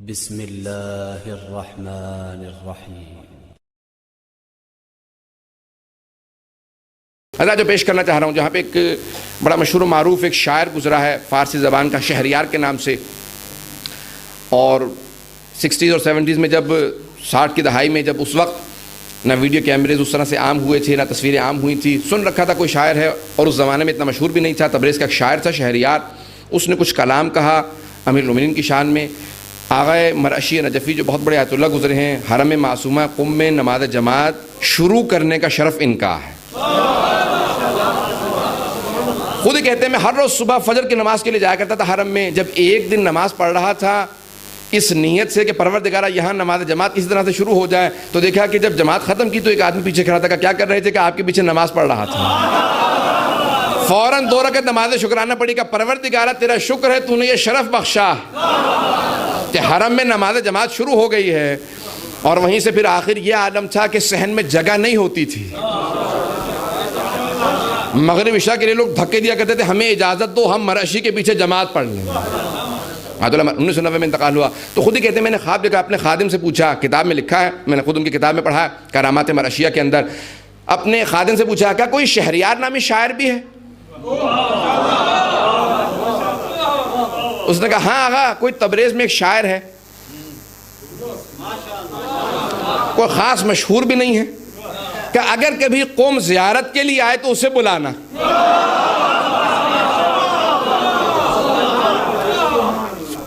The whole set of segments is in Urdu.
بسم اللہ الرحمن الرحیم۔ حضرات جو پیش کرنا چاہ رہا ہوں، جہاں پہ ایک بڑا مشہور و معروف ایک شاعر گزرا ہے فارسی زبان کا، شہریار کے نام سے، اور 60s اور 70s میں، جب 60 کی دہائی میں، جب اس وقت نہ ویڈیو کیمرے اس طرح سے عام ہوئے تھے، نہ تصویریں عام ہوئی تھی، سن رکھا تھا کوئی شاعر ہے، اور اس زمانے میں اتنا مشہور بھی نہیں تھا، تبریز کا ایک شاعر تھا شہریار، اس نے کچھ کلام کہا امیر المومنین کی شان میں۔ آغا مرعشی نجفی جو بہت بڑے آیت اللہ گزرے ہیں، حرم معصومہ قم میں نماز جماعت شروع کرنے کا شرف ان کا ہے۔ خود ہی کہتے ہیں میں ہر روز صبح فجر کی نماز کے لیے جایا کرتا تھا حرم میں، جب ایک دن نماز پڑھ رہا تھا اس نیت سے کہ پروردگارہ یہاں نماز جماعت اسی طرح سے شروع ہو جائے، تو دیکھا کہ جب جماعت ختم کی تو ایک آدمی پیچھے کھڑا تھا، کہ کیا کر رہے تھے؟ کہ آپ کے پیچھے نماز پڑھ رہا تھا۔ فوراً 2 رکعت نماز شکرانہ پڑھی کہ پروردگارہ تیرا شکر ہے تو نے یہ شرف بخشا کہ حرم میں نماز جماعت شروع ہو گئی ہے۔ اور وہیں سے پھر آخر یہ عالم تھا کہ صحن میں جگہ نہیں ہوتی تھی، مغرب عشاء کے لیے لوگ دھکے دیا کرتے تھے، ہمیں اجازت دو ہم مرعشی کے پیچھے جماعت پڑھ لیں۔ 1990 میں انتقال ہوا تو خود ہی کہتے ہیں میں نے خواب دیکھا، اپنے خادم سے پوچھا، کتاب میں لکھا ہے، میں نے خود ان کی کتاب میں پڑھا ہے کرامات مرعشیہ کے اندر، اپنے خادم سے پوچھا کیا کوئی شہریار نامی شاعر بھی ہے؟ اس نے کہا ہاں آغا، کوئی تبریز میں ایک شاعر ہے، کوئی خاص مشہور بھی نہیں ہے، کہ اگر کبھی قوم زیارت کے لیے آئے تو اسے بلانا۔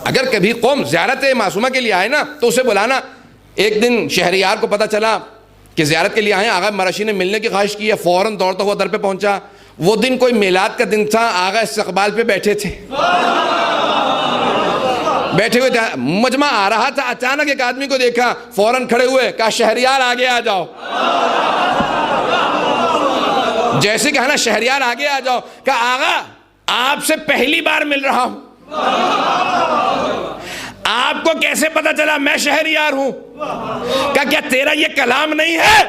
اگر کبھی قوم زیارت معصومہ کے لیے آئے نا تو اسے بلانا۔ ایک دن شہریار کو پتہ چلا کہ زیارت کے لیے آئے، آغا مرعشی نے ملنے کی خواہش کی ہے، فوراً دوڑتا ہوا در پہ پہنچا۔ وہ دن کوئی میلاد کا دن تھا، آغا استقبال پہ بیٹھے تھے، بیٹھے ہوئے تھے، مجمع آ رہا تھا، اچانک ایک آدمی کو دیکھا، فوراً کھڑے ہوئے، کہا شہریار آگے آ جاؤ۔ جیسے کہا نا شہریار آگے آ جاؤ، کہا آغا آپ سے پہلی بار مل رہا ہوں، آپ کو کیسے پتا چلا میں شہریار ہوں؟ کہا کیا تیرا یہ کلام نہیں ہے؟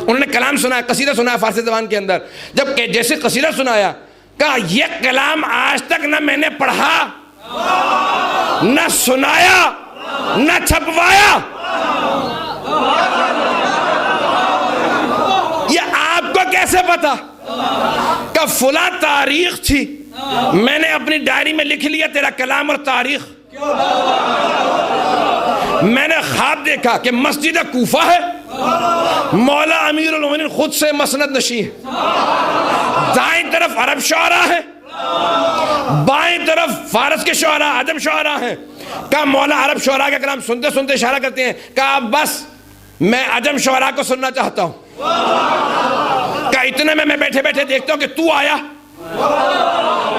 انہوں نے کلام سنایا، قصیدہ سنایا فارسی زبان کے اندر، جب جیسے قصیدہ سنایا کہا یہ کلام آج تک نہ میں نے پڑھا، نہ سنایا، نہ چھپوایا، یہ آپ کو کیسے پتا؟ کہ فلاں تاریخ تھی، میں نے اپنی ڈائری میں لکھ لیا تیرا کلام اور تاریخ۔ میں نے خواب دیکھا کہ مسجد کوفہ ہے، مولا امیر المومنین خود سے مسند نشین ہے، دائیں طرف عرب شعراء ہیں، بائیں طرف فارس کے شعراء، عجم شعراء ہیں۔ کہا مولا عرب شعراء کا کلام سنتے سنتے اشارہ کرتے ہیں، کہا بس میں عجم شعراء کو سننا چاہتا ہوں۔ کہا اتنے میں بیٹھے بیٹھے دیکھتا ہوں کہ تو آیا،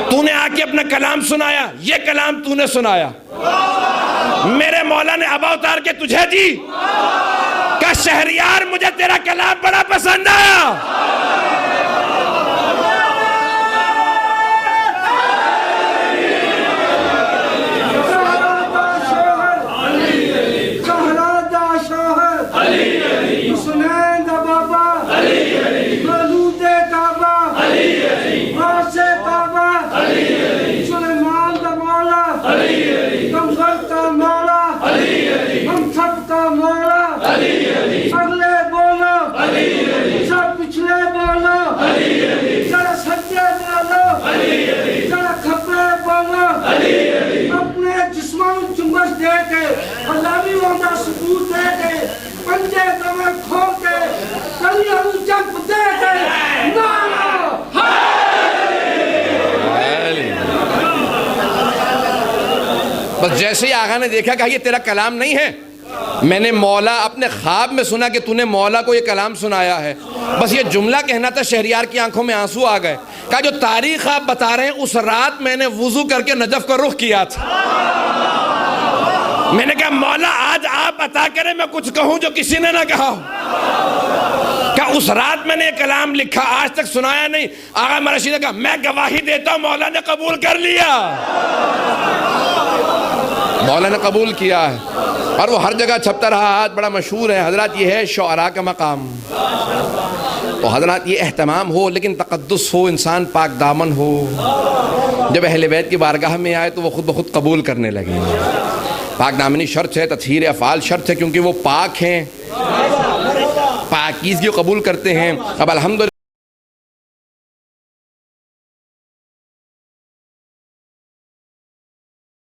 تو نے آ کے اپنا کلام سنایا، یہ کلام تو نے سنایا، میرے مولا نے ابا اتار کے تجھے دی، کہ شہریار مجھے تیرا کلام بڑا پسند آیا۔ بس جیسے ہی آغا نے دیکھا کہ یہ تیرا کلام نہیں ہے، میں نے مولا اپنے خواب میں سنا کہ تو نے مولا کو یہ کلام سنایا ہے، بس یہ جملہ کہنا تھا۔ شہریار کی آنکھوں میں آنسو آ گئے، کہا جو تاریخ آپ بتا رہے ہیں، اس رات میں نے وضو کر کے نجف کا رخ کیا تھا۔ میں نے کہا مولا آج آپ عطا کریں میں کچھ کہوں جو کسی نے نہ کہا ہو۔ کہا اس رات میں نے یہ کلام لکھا، آج تک سنایا نہیں۔ آغا مرعشی نے کہا میں گواہی دیتا ہوں مولا نے قبول کر لیا، مولا نے قبول کیا ہے، اور وہ ہر جگہ چھپتا رہا، آج بڑا مشہور ہے۔ حضرات یہ ہے شعراء کا مقام، تو حضرات یہ اہتمام ہو، لیکن تقدس ہو، انسان پاک دامن ہو۔ جب اہل بیت کی بارگاہ میں آئے تو وہ خود بخود قبول کرنے لگے۔ پاک دامنی شرط ہے، تطہیر افعال شرط ہے، کیونکہ وہ پاک ہیں، پاکیزگی کو قبول کرتے ہیں۔ اب الحمدللہ